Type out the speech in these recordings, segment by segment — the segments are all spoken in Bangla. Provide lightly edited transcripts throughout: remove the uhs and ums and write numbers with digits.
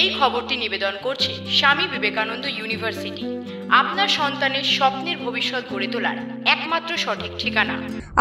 এই খবরটি নিবেদন করছে স্বামী বিবেকানন্দ ইউনিভার্সিটি, আপনার সন্তানের স্বপ্নের ভবিষ্যৎ গড়ে তোলার একমাত্র সঠিক ঠিকানা।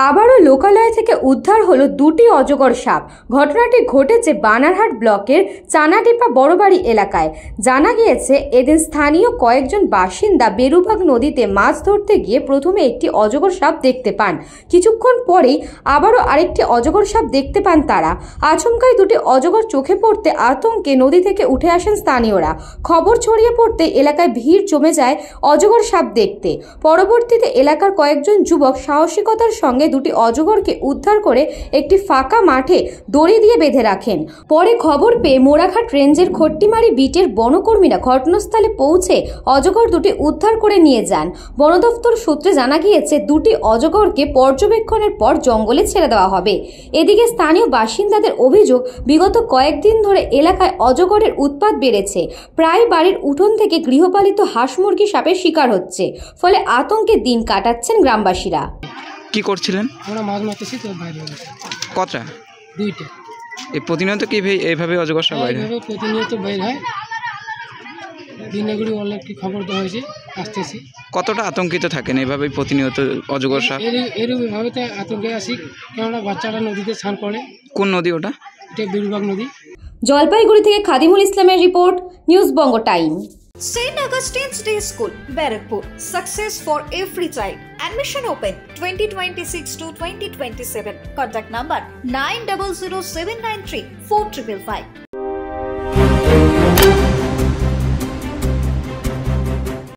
আবারও লোকালয় থেকে উদ্ধার হলো দুটি অজগর সাপ। ঘটনাটি ঘটেছে বানারহাট ব্লকের চানাডিপা বড়বাড়ি এলাকায়। জানা গিয়েছে, এদিন স্থানীয় কয়েকজন বাসিন্দা বেরুবাগ নদীতে মাছ ধরতে গিয়ে প্রথমে একটি অজগর সাপ দেখতে পান। কিছুক্ষণ পরেই আবারও আরেকটি অজগর সাপ দেখতে পান তারা। আচমকাই দুটি অজগর চোখে পড়তে আতঙ্কে নদী থেকে উঠে আসেন স্থানীয়রা। খবর ছড়িয়ে পড়তে এলাকায় ভিড় জমে যায় অজগর সাপ দেখতে। পরবর্তীতে এলাকার কয়েকজন যুবক সাহসিকতার সঙ্গে দুটি অজগরকে উদ্ধার করে একটি ফাঁকা মাঠে দড়ি দিয়ে বেঁধে রাখেন। পরে খবর পেয়ে মোড়াঘাট রেঞ্জের খট্টিমারি বিটের বনকর্মীরা ঘটনাস্থলে পৌঁছে অজগর দুটি উদ্ধার করে নিয়ে যান। বন দপ্তর সূত্রে জানা গিয়েছে, দুটি অজগরকে পর্যবেক্ষণের পর জঙ্গলে ছেড়ে দেওয়া হবে। এদিকে স্থানীয় বাসিন্দাদের অভিযোগ, বিগত কয়েকদিন ধরে এলাকায় অজগরের উৎপাত বেড়েছে। প্রায় বাড়ির উঠোন থেকে গৃহপালিত হাঁস মুরগি সাপের শিকার হচ্ছে, ফলে আতঙ্কে দিন কাটাচ্ছেন গ্রামবাসীরা। কি করছিলেন? আমরা মাছ মারতেছি তো বাইরে কতটা? দুইটা। এই প্রতিনিয়ত কি এইভাবে অজগর সাপ বাইরে হয়? প্রতিনিয়ত বাইর হয়। দিনেগুড়ি অনেকটি খবর দেওয়া হয়েছে, আসতেছি। কতটা আতঙ্কিত থাকেন এইভাবে প্রতিনিয়ত অজগর সাপ? এরকমভাবে তো আতঙ্কে আসি, কেননা বাচ্চারা নদীতে স্নান করে। কোন নদী ওটা? এটা বেরুবাগ নদী। জলপাইগুড়ি থেকে খাদিমুল ইসলামের report, news Banga time. St. Augustine's Day School, Barakpur. Success for every child. Admission open 2026 to 2027. Contact number 900793 4555.